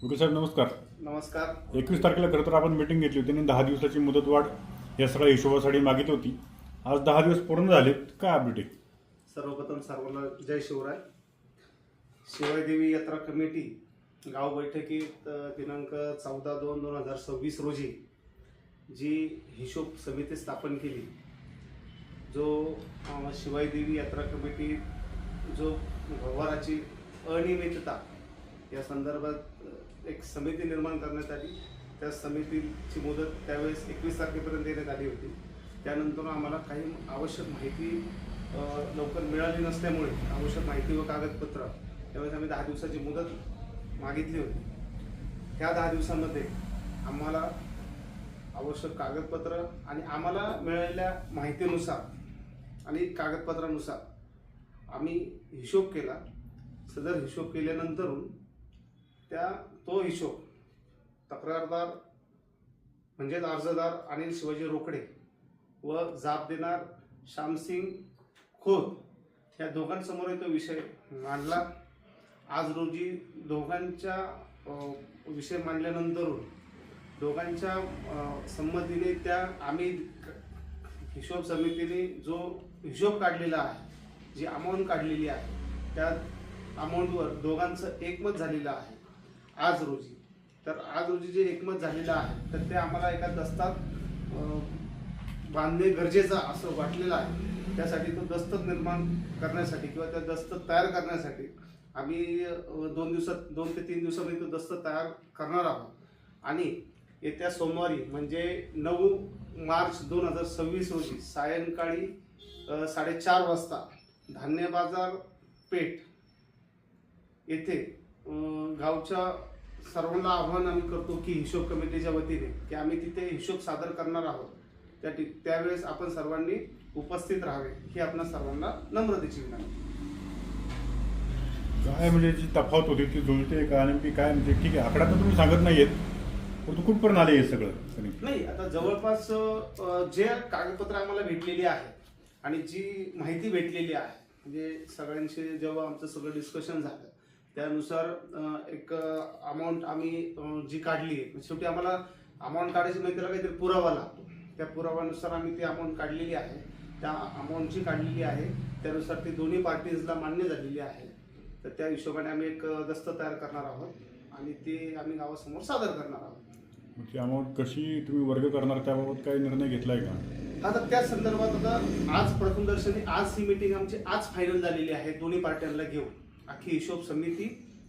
Okay साहेब, नमस्कार. नमस्कार. 21 तारखेला खरं तर आपण मीटिंग घेतली होती आणि 10 दिवसाची मुदतवाढ या सगळ्या हिशोबासाठी मागितली होती. आज 10 दिवस पूर्ण झालेत. काय अपडेट आहे? सर्वप्रथम सर्वांना जय शिवराय. शिवायदेवी यात्रा कमिटी गाव बैठकीत दिनांक 14/2/2026 रोजी जी हिशोब समिती स्थापन केली, जो शिवायदेवी यात्रा कमिटी जो व्यवहाराची अनियमितता या संदर्भात एक समिती निर्माण करण्यात आली. त्या समितीची मुदत त्यावेळेस 21 तारखेपर्यंत देण्यात आली होती. त्यानंतर आम्हाला काही आवश्यक माहिती लवकर मिळाली नसल्यामुळे आवश्यक माहिती व कागदपत्र त्यावेळेस आम्ही 10 दिवसाची मुदत मागितली होती. ह्या 10 दिवसांमध्ये आम्हाला आवश्यक कागदपत्र आणि आम्हाला मिळालेल्या माहितीनुसार आणि कागदपत्रानुसार आम्ही हिशोब केला. सदर हिशोब केल्यानंतर तो हिशोब तक्रारदार म्हणजेच अर्जदार अनिल शिवाजी रोकडे व जाब देणार श्यामसिंग खोत या दोघांसमोर तो विषय मांडला. आज रोजी दोघांच्या विषय मांडल्यानंतर दोघांच्या संमतीने त्या आम्ही हिशोब समितीने जो हिशोब काढलेला आहे, जी अमाऊंट काढलेली आहे, त्या अमाऊंटवर दोघांचं एकमत झालेलं आहे आज रोजी. तर आज रोजी जे एकमत झालेलं आहे तर ते आम्हाला एका दस्तात बांधणे गरजेचं असं वाटलेलं आहे. त्यासाठी तो दस्तक निर्माण करण्यासाठी किंवा त्या दस्तक तयार करण्यासाठी आम्ही 2 ते 3 दिवसामध्ये तो दस्तक तयार करणार आहोत. आणि येत्या सोमवारी म्हणजे 9 मार्च 2026 रोजी सायंकाळी 4:30 वाजता धान्य बाजार पेठ येथे गावच्या सर्वांना आव्हान आम्ही करतो की हिशोब कमिटीच्या वतीने की आम्ही तिथे हिशोब सादर करणार आहोत. त्यावेळेस आपण सर्वांनी उपस्थित राहावे ही आपल्या सर्वांना नम्रतेची विनंती. काय म्हणजे जी तफावत होती ती जुळते का? नेमकी काय म्हणजे ठीक आहे, आकडा तर तुम्ही सांगत नाहीयेत, परंतु कुठपर्यंत आले हे सगळं? नाही, आता जवळपास जे कागदपत्र आम्हाला भेटलेली आहे आणि जी माहिती भेटलेली आहे म्हणजे सगळ्यांशी जेव्हा आमचं सगळं डिस्कशन झालं त्यानुसार एक अमाऊंट आम्ही जी काढली आहे, शेवटी आम्हाला अमाऊंट काढायची म्हणजे त्याला काहीतरी पुरावा लागतो. त्या पुराव्यानुसार आम्ही ती अमाऊंट काढलेली आहे. त्या अमाऊंट जी काढलेली आहे त्यानुसार ती दोन्ही पार्टीजला मान्य झालेली आहे. तर त्या हिशोबाने आम्ही एक दस्त तयार करणार आहोत आणि ती आम्ही गावासमोर सादर करणार आहोत. ती अमाऊंट कशी तुम्ही वर्ग करणार त्याबाबत काही निर्णय घेतलाय का? आता त्या संदर्भात आता आज प्रथमदर्शनी आज ही मीटिंग आमची आज फायनल झालेली आहे. दोन्ही पार्ट्यांना घेऊन अख्खी हिशोब समिती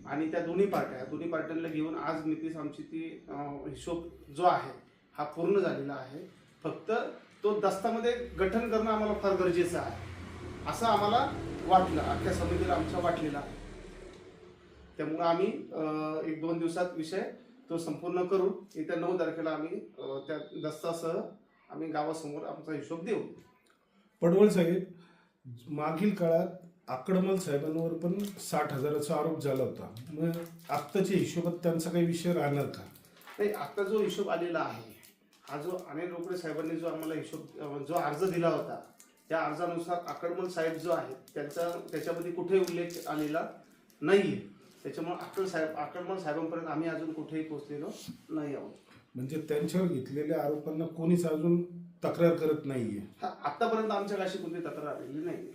आणि त्या दोन्ही पार्ट्यांना घेऊन आज मीटिंग आमची ती हिशोब जो आहे हा पूर्ण झालेला आहे. फक्त तो दस्तामध्ये गठन करणं आम्हाला फार गरजेचं आहे असं आम्हाला वाटलं, अख्ख्या समितीला आमच्या वाटलेला आहे. त्यामुळे आम्ही 1-2 दिवसात विषय तो संपूर्ण करू. येत्या 9 तारखेला आम्ही त्या दस्तासह आम्ही गावासमोर आमचा हिशोब देऊ. पडवळ साहेब, मागील काळात आकडमल साहेबांवर पण 60,000चा आरोप झाला होता. मग आत्ताच्या हिशोबात त्यांचा काही विषय राहणार का? नाही, आता जो हिशोब आलेला आहे हा जो अनिल रोकडे साहेबांनी जो आम्हाला हिशोब जो अर्ज दिला होता त्या अर्जानुसार आकडमल साहेब जो आहे त्याच्यामध्ये कुठेही उल्लेख आलेला नाहीये. त्याच्यामुळे आकडमल साहेबांपर्यंत आम्ही अजून कुठेही पोहोचलेलो नाही आहोत. म्हणजे त्यांच्यावर घेतलेल्या आरोपांना कोणीच अजून तक्रार करत नाहीये? आतापर्यंत आमच्या अशी कोणती तक्रार आलेली नाही.